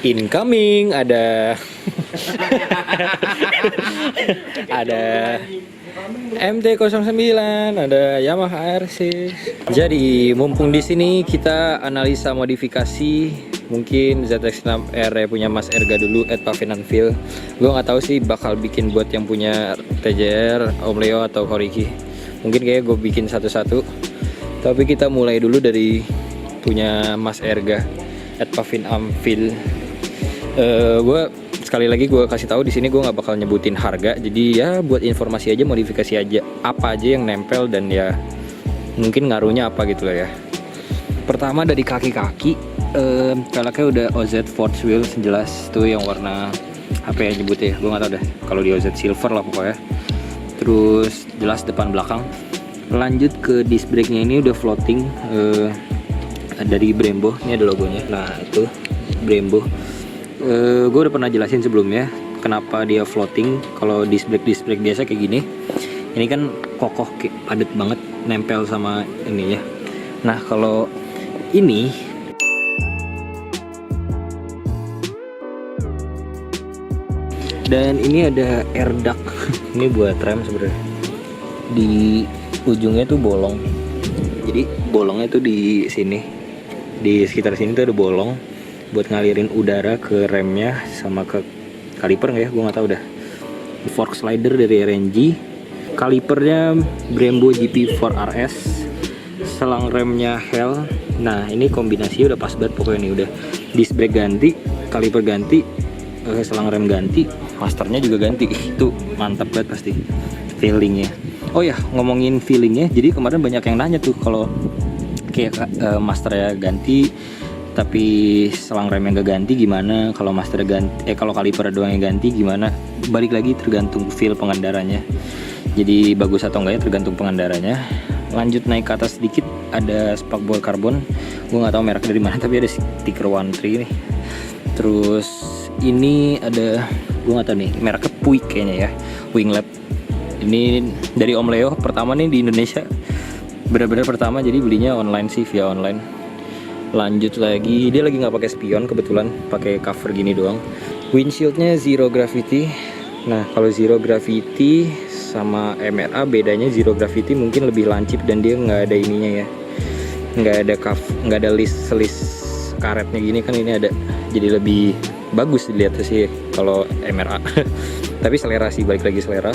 Incoming ada ada MT-09, ada Yamaha RC. Jadi mumpung di sini kita analisa modifikasi mungkin ZX-6R punya Mas Erga dulu at Pavinanville. Gue nggak tahu sih bakal bikin buat yang punya TJR, Om Leo atau Horiki. Mungkin kayak gue bikin satu-satu. Tapi kita mulai dulu dari punya Mas Erga at Pavinanville. Gue sekali lagi gue kasih tahu di sini gue nggak bakal nyebutin harga, jadi ya buat informasi aja, modifikasi aja, apa aja yang nempel dan ya mungkin ngaruhnya apa gitu lah ya. Pertama dari kaki-kaki, velgnya udah OZ Force Wheels, jelas tuh yang warna apa ya nyebutnya, gue nggak tahu deh, kalau di OZ silver lah pokoknya. Terus jelas depan belakang. Lanjut ke disc brake-nya, ini udah floating dari Brembo, ini ada logonya. Nah itu Brembo. Gue udah pernah jelasin sebelumnya kenapa dia floating. Kalau disc brake biasa kayak gini, ini kan kokoh, padat banget, nempel sama ini ya. Nah kalau ini dan ini ada air duct ini buat rem sebenarnya. Di ujungnya tuh bolong, jadi bolongnya tuh di sini, di sekitar sini tuh ada bolong buat ngalirin udara ke remnya sama ke kaliper nggak ya, gue nggak tahu dah. Fork slider dari RNG, kalipernya Brembo GP4RS, selang remnya Hell. Nah ini kombinasi udah pas banget pokoknya nih, udah disc brake ganti, kaliper ganti, selang rem ganti, masternya juga ganti. Itu mantap banget pasti feelingnya. Oh ya, ngomongin feelingnya, jadi kemarin banyak yang nanya tuh kalau kayak masternya ganti tapi selang rem yang gak ganti gimana, kalau master ganti, kalau kaliper doang yang ganti gimana. Balik lagi tergantung feel pengendaranya, jadi bagus atau enggaknya tergantung pengendaranya. Lanjut naik ke atas sedikit, ada spakbor karbon, gue nggak tahu merek dari mana tapi ada stiker One Tree nih. Terus ini ada, gue nggak tahu nih mereknya, Puig kayaknya ya, Winglab. Ini dari Om Leo, pertama nih di Indonesia, benar-benar pertama, jadi belinya online sih, via online. Lanjut lagi, dia lagi nggak pakai spion kebetulan, pakai cover gini doang. Windshieldnya Zero Gravity. Nah kalau Zero Gravity sama MRA bedanya, Zero Gravity mungkin lebih lancip dan dia nggak ada ininya ya, nggak ada list karetnya gini kan, ini ada, jadi lebih bagus dilihat sih kalau MRA. Tapi selera sih, balik lagi selera.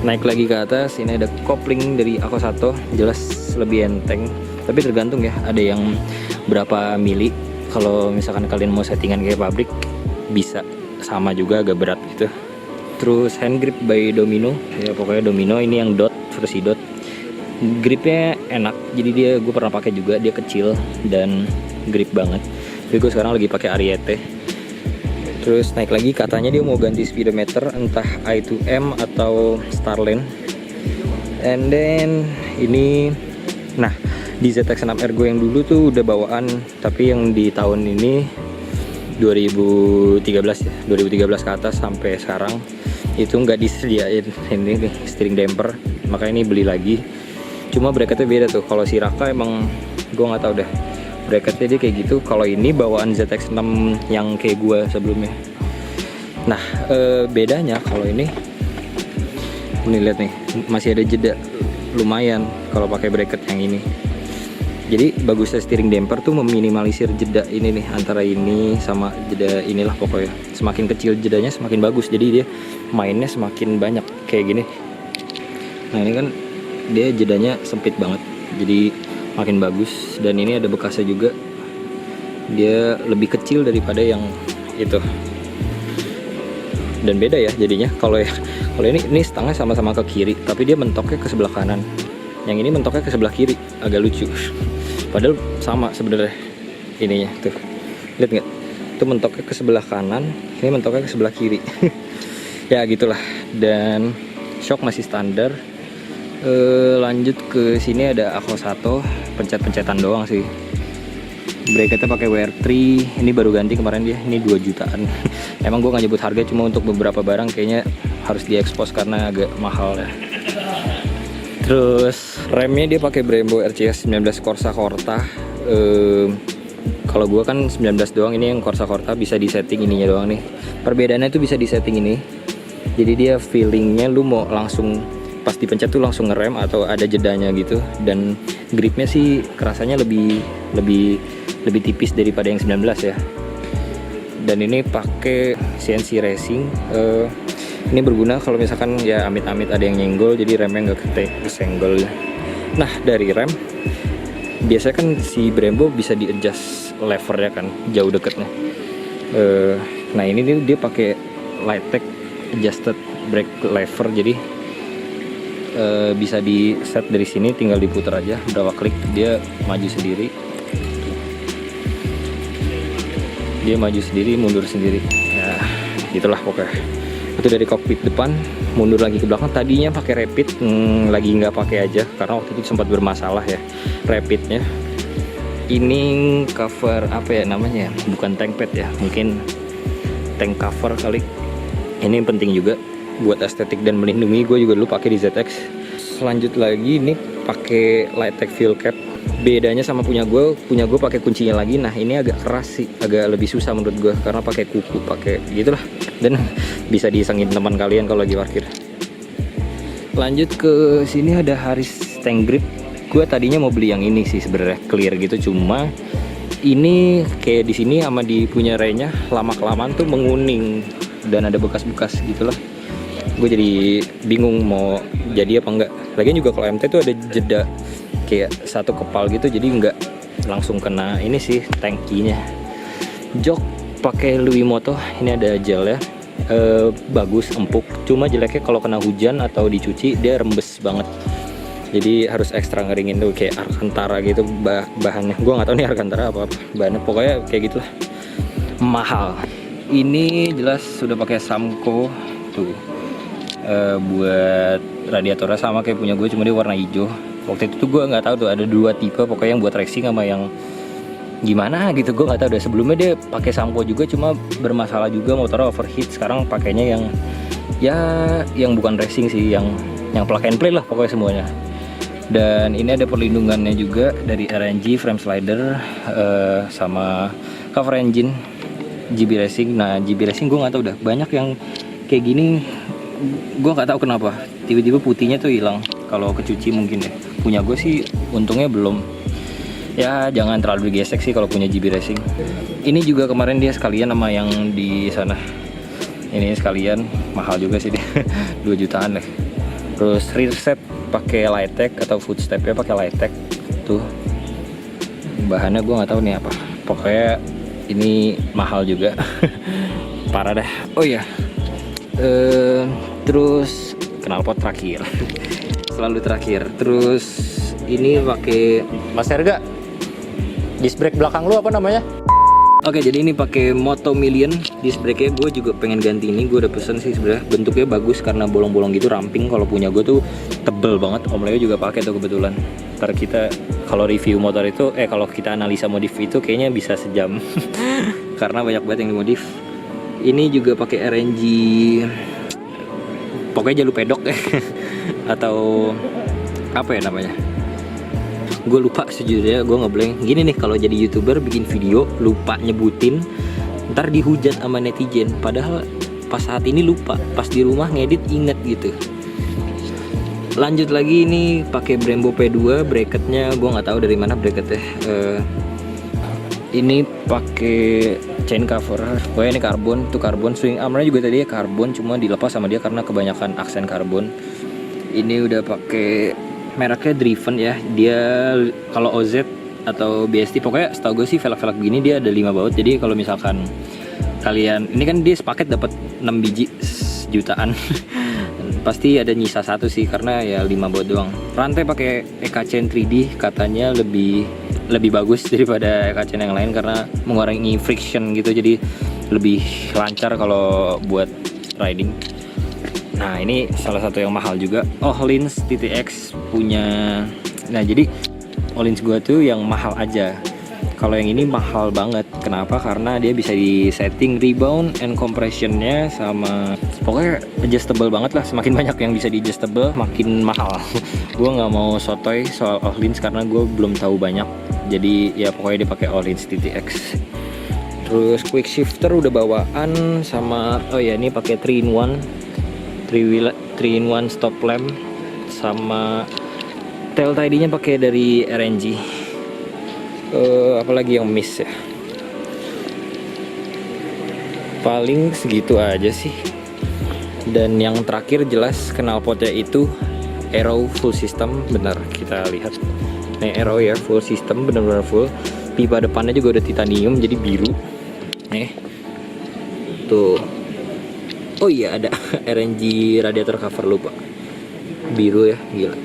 Naik lagi ke atas, ini ada kopling dari Akosato, jelas lebih enteng. Tapi tergantung ya, ada yang berapa mili. Kalau misalkan kalian mau settingan kayak pabrik, bisa sama juga, agak berat gitu. Terus hand grip by Domino, ya pokoknya Domino, ini yang dot, versi dot. Gripnya enak, jadi dia, gue pernah pakai juga, dia kecil dan grip banget. Jadi gue sekarang lagi pakai Ariete. Terus naik lagi, katanya dia mau ganti speedometer, entah i2M atau Starlane. And then ini, nah di ZX-6R gue yang dulu tuh udah bawaan, tapi yang di tahun ini 2013 ya, 2013 ke atas sampai sekarang itu nggak disediain ini nih steering damper, makanya ini beli lagi. Cuma bracketnya beda tuh, kalau si Raka emang gue nggak tahu deh bracketnya dia kayak gitu. Kalau ini bawaan ZX-6 yang kayak gue sebelumnya. Nah bedanya kalau ini lihat nih, masih ada jeda lumayan kalau pakai bracket yang ini. Jadi bagusnya steering damper tuh meminimalisir jeda ini nih, antara ini sama jeda inilah pokoknya. Semakin kecil jedanya semakin bagus, jadi dia mainnya semakin banyak kayak gini. Nah ini kan dia jedanya sempit banget, jadi makin bagus. Dan ini ada bekasnya juga, dia lebih kecil daripada yang itu. Dan beda ya jadinya, kalau ini stangnya sama-sama ke kiri, tapi dia mentoknya ke sebelah kanan. Yang ini mentoknya ke sebelah kiri, agak lucu. Padahal sama sebenarnya ininya tuh, lihat nggak? Itu mentoknya ke sebelah kanan, ini mentoknya ke sebelah kiri. Ya gitulah. Dan shock masih standar. Lanjut ke sini ada Akosato, pencet-pencetan doang sih. Bracketnya pakai WR3, ini baru ganti kemarin dia, ini 2 jutaan. Emang gue nggak nyebut harga, cuma untuk beberapa barang kayaknya harus diekspos karena agak mahal ya. Terus remnya dia pakai Brembo RCS 19 Corsa Corta. Kalau gue kan 19 doang, ini yang Corsa bisa di setting ininya doang nih. Perbedaannya tuh bisa di setting ini. Jadi dia feelingnya lu mau langsung pas dipencet tuh langsung ngerem atau ada jedanya gitu. Dan gripnya sih kerasanya lebih tipis daripada yang 19 ya. Dan ini pakai CNC Racing. Ini berguna kalau misalkan ya amit-amit ada yang nyenggol, jadi remnya nggak kesenggol. Nah, dari rem biasanya kan si Brembo bisa di adjust levernya kan, jauh deketnya. Nah ini nih dia pakai Lightech adjusted brake lever, jadi bisa di set dari sini, tinggal diputar aja berapa klik dia maju sendiri. Dia maju sendiri, mundur sendiri. Nah, itulah pokoknya. Itu dari kokpit depan, mundur lagi ke belakang. Tadinya pakai rapid, lagi nggak pakai aja karena waktu itu sempat bermasalah ya rapidnya. Ini cover apa ya namanya? Bukan tank pad ya, mungkin tank cover kali. Ini penting juga buat estetik dan melindungi. Gue juga dulu pakai di ZX. Selanjut lagi ini pakai Lightech fuel cap. Bedanya sama punya gue pakai kuncinya lagi. Nah ini agak keras sih, agak lebih susah menurut gue karena pakai kuku, pakai gitulah. Dan bisa disengin teman kalian kalau lagi parkir. Lanjut ke sini ada Harris tank grip. Gue tadinya mau beli yang ini sih sebenarnya, clear gitu, cuma ini kayak di sini sama di punya Renya lama kelamaan tuh menguning dan ada bekas-bekas gitulah. Gue jadi bingung mau jadi apa enggak. Lagian juga kalau MT tuh ada jeda kayak satu kepal gitu, jadi nggak langsung kena ini sih tankinya. Jok pakai Louis Moto, ini ada gel ya. Bagus, empuk, cuma jeleknya kalau kena hujan atau dicuci dia rembes banget, jadi harus ekstra ngeringin tuh kayak Alcantara gitu bahannya. Gue nggak tahu nih Alcantara apa bahannya, pokoknya kayak gitulah, mahal. Ini jelas sudah pakai Samco tuh, buat radiatornya sama kayak punya gue, cuma dia warna hijau. Waktu itu tuh gue nggak tahu tuh ada dua tipe, pokoknya yang buat racing sama yang gimana gitu, gue nggak tahu deh. Sebelumnya dia pakai Sampo juga, cuma bermasalah juga, motornya overheat. Sekarang pakainya yang bukan racing sih, yang plug and play lah pokoknya semuanya. Dan ini ada perlindungannya juga dari RNG, frame slider, sama cover engine GB Racing. Nah GB Racing gue nggak tahu dah, banyak yang kayak gini, gue nggak tahu kenapa tiba-tiba putihnya tuh hilang kalau kecuci mungkin deh. Punya gue sih untungnya belum. Ya jangan terlalu digesek sih kalau punya GB Racing. Ini juga kemarin dia sekalian sama yang di sana. Ini sekalian, mahal juga sih dia. 2 jutaan deh. Terus rear set pakai Lightech atau footstep ya pakai Lightech. Tuh. Bahannya gue nggak tahu nih apa. Pokoknya ini mahal juga. Parah dah. Oh iya. Terus knalpot terakhir. Selalu terakhir. Terus ini pakai Mas Herga. Disc brake belakang lu apa namanya? Oke, jadi ini pakai Moto Million disc brake-nya. Gue juga pengen ganti ini. Gue udah pesen sih sebenarnya. Bentuknya bagus karena bolong-bolong gitu, ramping. Kalau punya gue tuh tebel banget. Om Leo juga pakai tuh kebetulan. Ntar kita kalau review motor itu, kalau kita analisa modif itu kayaknya bisa sejam. Karena banyak banget yang dimodif. Ini juga pakai RNG. Pokoknya jalur pedok ya. Atau apa ya namanya? Gue lupa sejujurnya, gue ngeblank. Gini nih, kalau jadi YouTuber bikin video lupa nyebutin, ntar dihujat sama netizen. Padahal pas saat ini lupa, pas di rumah ngedit inget gitu. Lanjut lagi, ini pakai Brembo P2, bracketnya gue nggak tahu dari mana bracketnya. Ini pakai chain cover, pokoknya ini karbon, tuh karbon. Swing armnya juga tadi ya karbon, cuma dilepas sama dia karena kebanyakan aksen karbon. Ini udah pakai mereknya Driven ya. Dia kalau OZ atau BST, pokoknya setahu gue sih velg-velg begini dia ada 5 baut. Jadi kalau misalkan kalian, ini kan dia sepaket dapat 6 biji jutaan. Pasti ada nyisa satu sih karena ya 5 baut doang. Rantai pakai EKCN 3D, katanya lebih bagus daripada EKCN yang lain karena mengurangi friction gitu, jadi lebih lancar kalau buat riding. Nah ini salah satu yang mahal juga, Öhlins TTX punya. Nah jadi Öhlins gua tuh yang mahal aja. Kalau yang ini mahal banget. Kenapa? Karena dia bisa di setting rebound and compressionnya, sama pokoknya adjustable banget lah. Semakin banyak yang bisa di adjustable makin mahal. Gue nggak mau sotoy soal Öhlins karena gue belum tahu banyak. Jadi ya pokoknya dipakai Orange TTX. Terus quick shifter udah bawaan sama, oh ya ini pakai 3-in-1 stop lamp, sama tail tidy-nya pakai dari RNG. Apalagi yang miss ya, paling segitu aja sih. Dan yang terakhir jelas knalpotnya itu Aero full system, benar kita lihat nih Aero ya, full system, benar-benar full. Pipa depannya juga udah titanium jadi biru nih tuh. Oh iya ada RNG radiator cover, lupa, biru ya, gila.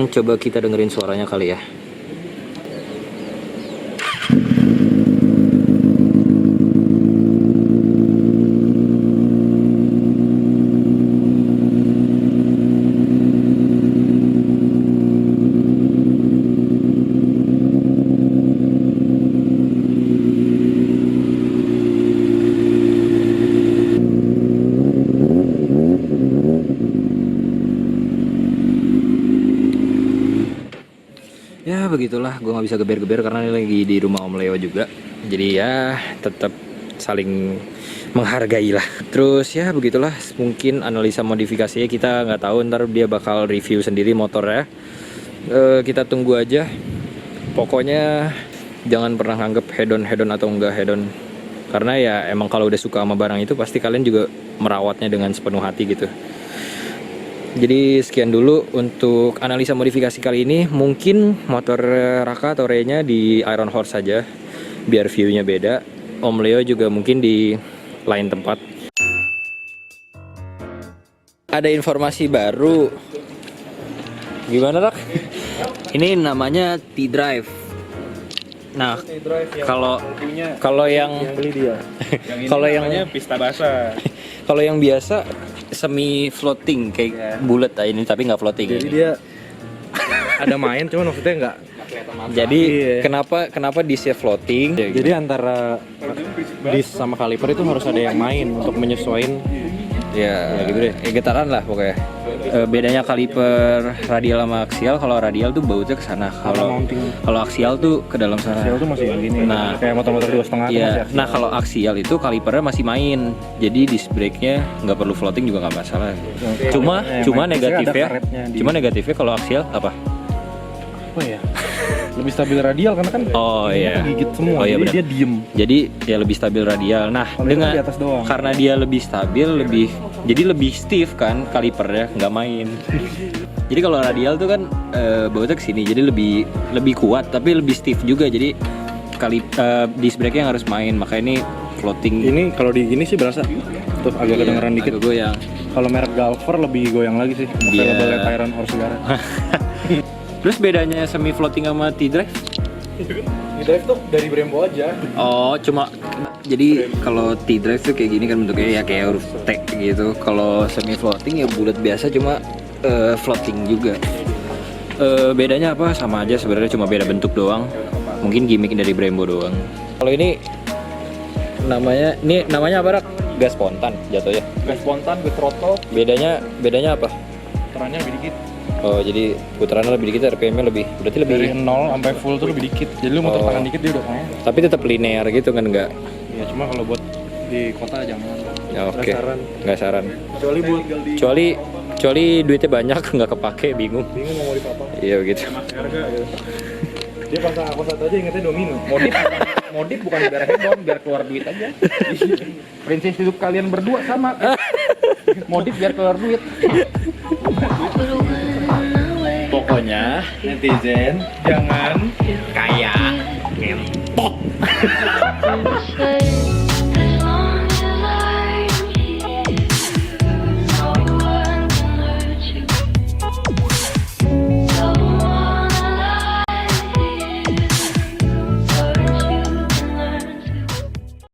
Coba kita dengerin suaranya kali ya. Ya begitulah, gue nggak bisa geber-geber karena ini lagi di rumah Om Leo juga. Jadi ya tetap saling menghargai lah. Terus ya begitulah, mungkin analisa modifikasinya kita nggak tahu, ntar dia bakal review sendiri motornya. Kita tunggu aja. Pokoknya jangan pernah nganggep hedon atau enggak hedon. Karena ya emang kalau udah suka sama barang itu pasti kalian juga merawatnya dengan sepenuh hati gitu. Jadi sekian dulu untuk analisa modifikasi kali ini. Mungkin motor Raka atau Re-nya di Iron Horse saja, biar view-nya beda. Om Leo juga mungkin di lain tempat. Ada informasi baru. Gimana Rak? Ini namanya T-Drive. Nah, kalau yang beli dia. Kalau yang namanya pista basah. Kalau yang biasa semi floating kayak bulat ini, tapi nggak floating. Jadi dia ada main, cuman maksudnya nggak. Jadi kenapa disnya floating? Jadi antara dis sama kaliper itu harus ada yang main untuk menyesuaikan. Ya gitu deh. Getaran lah pokoknya. Bedanya kaliper radial sama aksial, kalau radial tuh bautnya ke sana. Kalau aksial tuh ke dalam sana. Aksial tuh masih begini. Nah, kayak motor-motor 2,5. Iya. Nah, kalau aksial itu kalipernya masih main. Jadi disc brake-nya nggak perlu floating juga nggak masalah. Cuma negatifnya kalau aksial apa? Oh ya. Lebih stabil radial karena kan gigit semua. Jadi dia diem. Jadi ya lebih stabil radial. Nah, dengan di atas doang. Karena dia lebih stabil, jadi lebih stiff kan kalipernya, nggak main. Jadi kalau radial tuh kan bautnya kesini, jadi lebih kuat tapi lebih stiff juga. Jadi disc brake-nya harus main. Maka ini floating. Ini kalau di gini sih berasa tuh agak kedengeran dikit. Agak goyang. Kalau merek Galver lebih goyang lagi sih. Available Iron Horse segala. Terus bedanya semi floating sama T-Drive? T-Drive tuh dari Brembo aja. Oh, cuma jadi kalau T-Drive tuh kayak gini kan bentuknya ya kayak huruf T gitu. Kalau semi floating ya bulat biasa, cuma floating juga. Bedanya apa? Sama aja sebenarnya, cuma beda bentuk doang. Mungkin gimmick dari Brembo doang. Kalau ini namanya apa Rak? Gas spontan jatuhnya. Gas spontan, gas throttle. Bedanya apa? Putarannya lebih dikit. Oh, jadi putarannya lebih dikit, RPM-nya berarti lebih dari 0 sampai full tuh lebih dikit. Jadi lu muter tangan dikit dia udah kaya. Tapi tetap linear gitu kan, enggak? Iya, cuma kalau buat di kota jangan. Ya, oke. Nggak saran. Kecuali duitnya banyak nggak kepake, bingung mau modif apa. Iya begitu. Harga ya. Dia pasang aku satu aja ingetnya Domino. Modif bukan biar hedon, biar keluar duit aja. Prinsip hidup kalian berdua sama. Modif biar keluar duit. Pokoknya netizen jangan kayak ngentot.